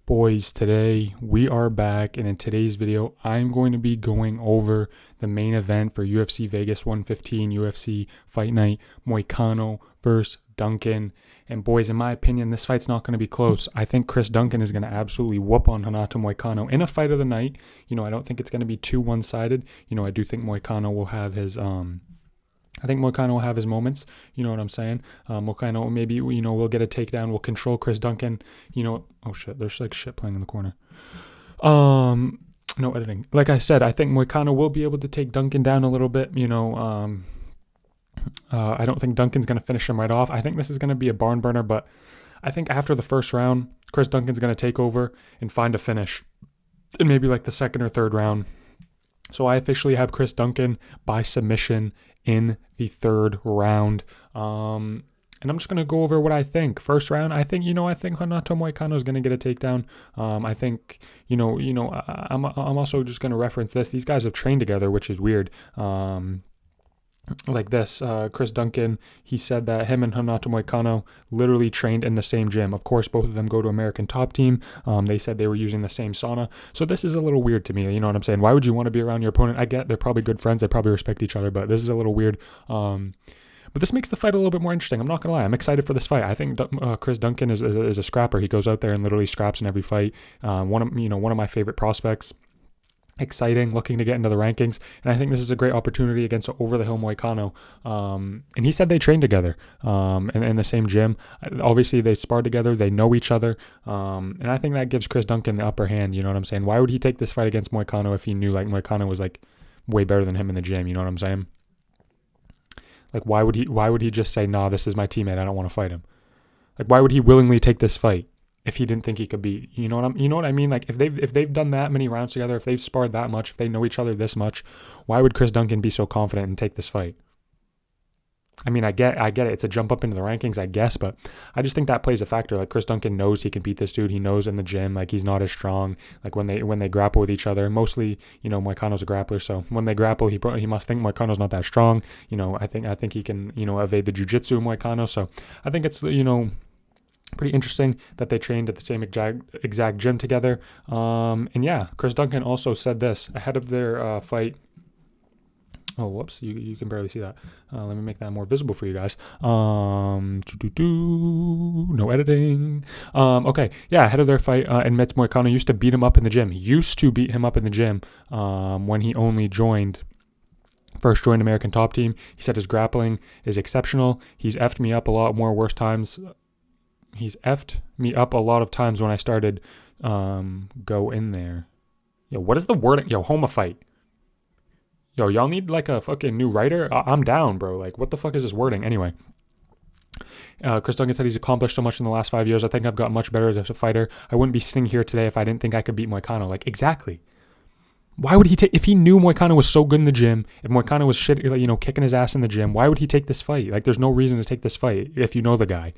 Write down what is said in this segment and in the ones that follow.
Boys, today we are back, and in today's video, I'm going to be going over the main event for UFC Vegas 115 UFC Fight Night, Moicano versus Duncan. And boys, in my opinion, this fight's not going to be close. I think Chris Duncan is going to absolutely whoop on Renato Moicano in a fight of the night. I don't think it's going to be too one-sided. I do think Moicano will have his Moicano will have his moments. You know what I'm saying? Moicano maybe, will get a takedown. Will control Chris Duncan. Oh shit, there's like shit playing in the corner. No editing. Like I said, I think Moicano will be able to take Duncan down a little bit. I don't think Duncan's going to finish him right off. I think this is going to be a barn burner, but I think after the first round, Chris Duncan's going to take over and find a finish in maybe like the second or third round. So I officially have Chris Duncan by submission in the third round. And I'm just going to go over what I think. First round, I think Renato Moicano is going to get a takedown. I think, I'm also just going to reference this. These guys have trained together, which is weird. Chris Duncan, he said that him and Renato Moicano literally trained in the same gym. Of course, both of them go to American Top Team. They said they were using the same sauna. So this is a little weird to me. You know what I'm saying? Why would you want to be around your opponent? I get they're probably good friends. They probably respect each other, but this is a little weird. But this makes the fight a little bit more interesting. I'm not going to lie. I'm excited for this fight. I think Chris Duncan is a scrapper. He goes out there and literally scraps in every fight. One of my favorite prospects. Exciting, looking to get into the rankings, and I think this is a great opportunity against over-the-hill Moicano. And he said they trained together in the same gym. Obviously, they sparred together. They know each other, and I think that gives Chris Duncan the upper hand. You know what I'm saying? Why would he take this fight against Moicano if he knew like Moicano was like way better than him in the gym? You know what I'm saying? Like, why would he just say, "Nah, this is my teammate. I don't want to fight him"? Like, why would he willingly take this fight if he didn't think he could beat? You know what I mean? Like, if they've done that many rounds together, if they've sparred that much, if they know each other this much, why would Chris Duncan be so confident and take this fight? I mean, I get it. It's a jump up into the rankings, I guess, but I just think that plays a factor. Like, Chris Duncan knows he can beat this dude. He knows in the gym, like, he's not as strong. Like, when they grapple with each other, mostly, Moicano's a grappler, so when they grapple, he must think Moicano's not that strong. I think he can, evade the jiu-jitsu of Moicano. So I think it's, pretty interesting that they trained at the same exact gym together. And yeah, Chris Duncan also said this ahead of their fight. Oh, whoops, you can barely see that. Let me make that more visible for you guys. No editing. Okay, yeah, ahead of their fight, admits Moicano used to beat him up in the gym. When he only first joined American Top Team. He said his grappling is exceptional. He's effed me up a lot more worse times. He's effed me up a lot of times when I started go in there. Yo, what is the wording? Yo, Homa fight. Yo, y'all need like a fucking new writer? I'm down, bro. Like, what the fuck is this wording? Anyway, Chris Duncan said he's accomplished so much in the last 5 years. I think I've gotten much better as a fighter. I wouldn't be sitting here today if I didn't think I could beat Moicano. Like, exactly. Why would he take, if he knew Moicano was so good in the gym, if Moicano was kicking his ass in the gym, why would he take this fight? Like, there's no reason to take this fight if you know the guy.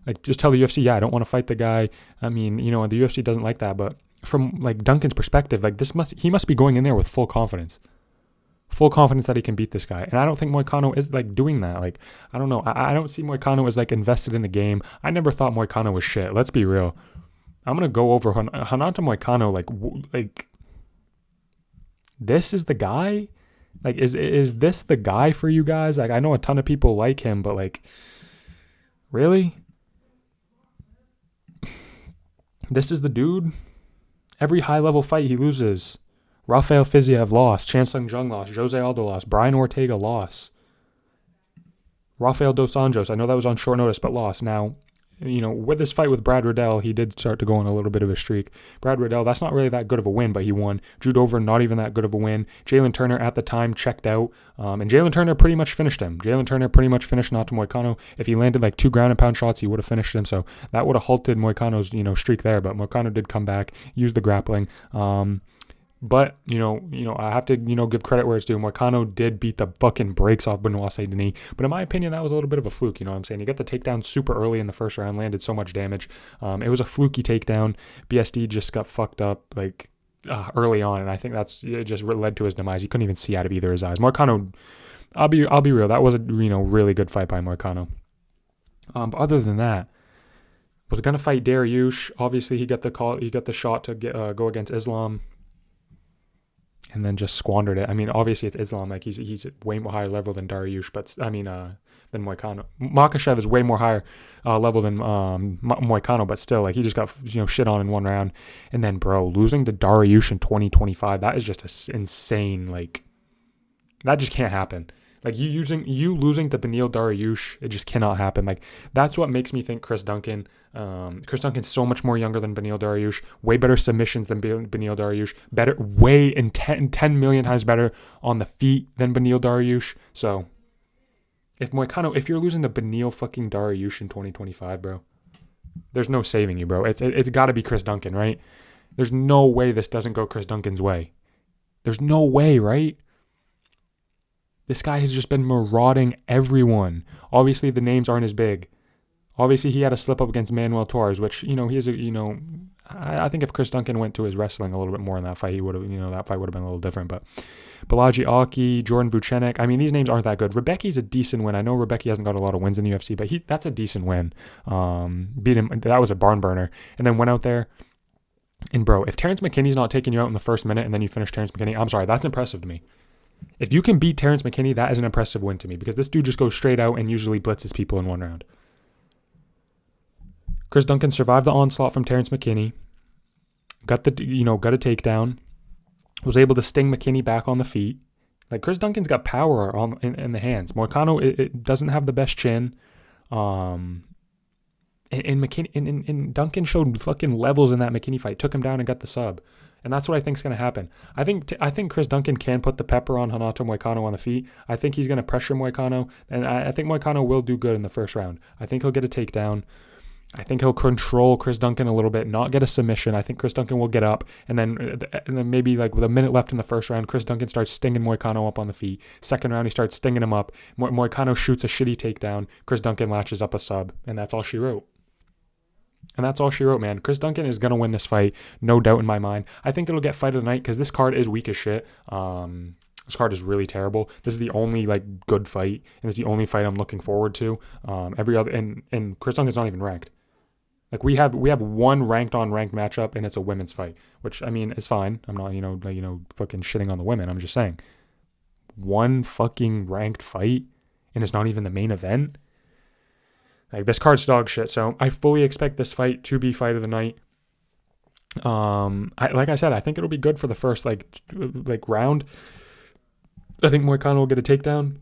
Like, just tell the UFC, I don't want to fight the guy. I mean, the UFC doesn't like that, but from like Duncan's perspective, like he must be going in there with full confidence that he can beat this guy. And I don't think Moicano is like doing that. Like, I don't know. I don't see Moicano as like invested in the game. I never thought Moicano was shit. Let's be real. I'm going to go over Renato Moicano. Like this is the guy. Like, is this the guy for you guys? Like, I know a ton of people like him, but like, really? This is the dude? Every high-level fight he loses. Rafael Fiziev lost. Chan Sung Jung lost. Jose Aldo lost. Brian Ortega lost. Rafael Dos Anjos, I know that was on short notice, but lost. Now, with this fight with Brad Riddell, he did start to go on a little bit of a streak. Brad Riddell, that's not really that good of a win, but he won. Drew Dover, not even that good of a win. Jalen Turner at the time checked out, and Jalen Turner pretty much finished him. Jalen Turner pretty much finished Renato Moicano. If he landed like 2 ground and pound shots, he would have finished him. So that would have halted Moicano's streak there. But Moicano did come back, use the grappling. But, I have to, give credit where it's due. Moicano did beat the fucking brakes off Benoit Saint Denis. But in my opinion, that was a little bit of a fluke. You know what I'm saying? He got the takedown super early in the first round, landed so much damage. It was a fluky takedown. BSD just got fucked up early on. And I think it just led to his demise. He couldn't even see out of either of his eyes. Moicano, I'll be real. That was a, really good fight by Moicano. But other than that, Was going to fight Dariush. Obviously, he got the call. He got the shot to go against Islam, and then just squandered it. I mean, obviously it's Islam. Like he's way more higher level than Dariush, but than Moicano. Makhachev is way more higher level than Moicano, but still, like he just got shit on in one round. And then, bro, losing to Dariush in 2025, that is just insane. Like that just can't happen. Like you losing to Beneil Dariush, it just cannot happen. Like that's what makes me think Chris Duncan. Chris Duncan's so much more younger than Beneil Dariush, way better submissions than Beneil Dariush, better, way in 10 million times better on the feet than Beneil Dariush. So if you're losing to Beneil fucking Dariush in 2025, bro, there's no saving you, bro. It's got to be Chris Duncan, right? There's no way this doesn't go Chris Duncan's way. There's no way, right? This guy has just been marauding everyone. Obviously, the names aren't as big. Obviously, he had a slip up against Manuel Torres, which, I think if Chris Duncan went to his wrestling a little bit more in that fight, he would have, that fight would have been a little different. But Balaji Aki, Jordan Vucenic, I mean, these names aren't that good. Rebecki's a decent win. I know Rebecki hasn't got a lot of wins in the UFC, but that's a decent win. Beat him. That was a barn burner. And then went out there. And, bro, if Terrence McKinney's not taking you out in the first minute and then you finish Terrence McKinney, I'm sorry, that's impressive to me. If you can beat Terrence McKinney, that is an impressive win to me because this dude just goes straight out and usually blitzes people in one round. Chris Duncan survived the onslaught from Terrence McKinney, got a takedown, was able to sting McKinney back on the feet. Like Chris Duncan's got power in the hands. Moicano it doesn't have the best chin. And McKinney and Duncan showed fucking levels in that McKinney fight, took him down and got the sub. And that's what I think is going to happen. I think Chris Duncan can put the pepper on Renato Moicano on the feet. I think he's going to pressure Moicano, and I think Moicano will do good in the first round. I think he'll get a takedown. I think he'll control Chris Duncan a little bit, not get a submission. I think Chris Duncan will get up, and then maybe like with a minute left in the first round, Chris Duncan starts stinging Moicano up on the feet. Second round, he starts stinging him up. Moicano shoots a shitty takedown. Chris Duncan latches up a sub, and that's all she wrote. And that's all she wrote, man. Chris Duncan is going to win this fight, no doubt in my mind. I think it'll get fight of the night because this card is weak as shit. This card is really terrible. This is the only good fight, and it's the only fight I'm looking forward to. Every other and Chris Duncan's not even ranked. Like we have one ranked matchup, and it's a women's fight, which I mean is fine. I'm not fucking shitting on the women. I'm just saying, one fucking ranked fight, and it's not even the main event. Like this card's dog shit, so I fully expect this fight to be fight of the night. Like I said, I think it'll be good for the first round. I think Moicano will get a takedown,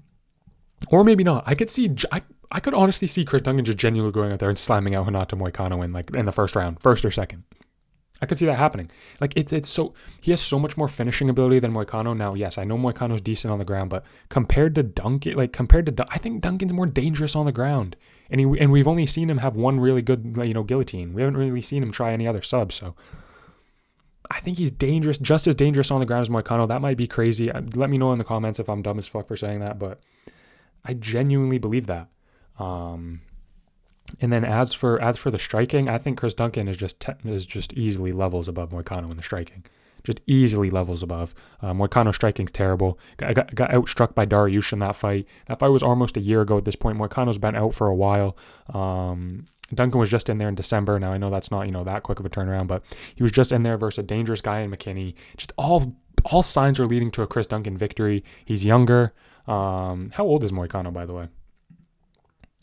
or maybe not. I could honestly see Chris Duncan just genuinely going out there and slamming out Renato Moicano in the first round, first or second. I could see that happening. Like it's so he has so much more finishing ability than Moicano. Now, yes, I know Moicano's decent on the ground, but compared to Duncan, I think Duncan's more dangerous on the ground. And we've only seen him have one really good guillotine. We haven't really seen him try any other subs. So I think he's dangerous, just as dangerous on the ground as Moicano. That might be crazy. Let me know in the comments if I'm dumb as fuck for saying that, but I genuinely believe that. And then as for the striking, I think Chris Duncan is just easily levels above Moicano in the striking. Just easily levels above. Moicano's striking's terrible. Got outstruck by Dariush in that fight. That fight was almost a year ago at this point. Moicano's been out for a while. Duncan was just in there in December. Now I know that's not that quick of a turnaround, but he was just in there versus a dangerous guy in McKinney. Just all signs are leading to a Chris Duncan victory. He's younger. How old is Moicano, by the way?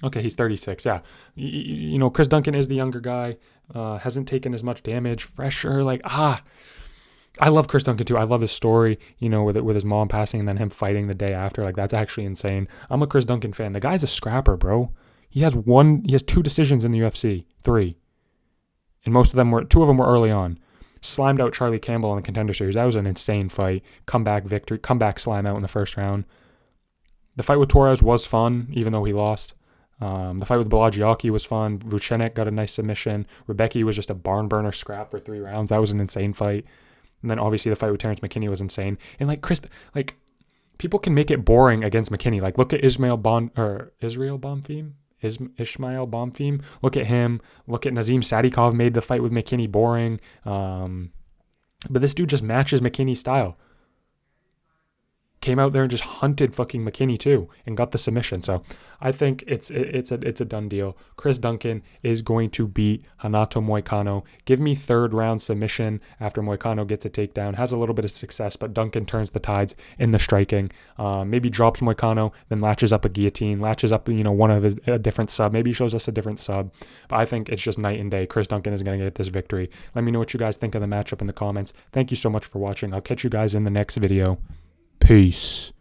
Okay, he's 36. Yeah, Chris Duncan is the younger guy. Hasn't taken as much damage. Fresher, I love Chris Duncan too. I love his story. With his mom passing and then him fighting the day after. That's actually insane. I'm a Chris Duncan fan. The guy's a scrapper, bro. He has 2 decisions in the UFC, 3, and two of them were early on. Slimed out Charlie Campbell in the Contender Series. That was an insane fight. Comeback victory. Comeback slime out in the first round. The fight with Torres was fun, even though he lost. The fight with Balaji was fun. Vucenic got a nice submission. Rebecki was just a barn burner scrap for 3 rounds. That was an insane fight. And then obviously the fight with Terrence McKinney was insane. And people can make it boring against McKinney. Look at Israel Bonfim. Ishmael Bonfim. Look at him. Look at Nazim Sadikov made the fight with McKinney boring. But this dude just matches McKinney's style. came out there and just hunted fucking McKinney too and got the submission. So I think it's a done deal. Chris Duncan is going to beat Renato Moicano. Give me third round submission after Moicano gets a takedown. Has a little bit of success, but Duncan turns the tides in the striking. Maybe drops Moicano, then latches up a guillotine, latches up, one of a different sub. Maybe he shows us a different sub. But I think it's just night and day. Chris Duncan is going to get this victory. Let me know what you guys think of the matchup in the comments. Thank you so much for watching. I'll catch you guys in the next video. Peace.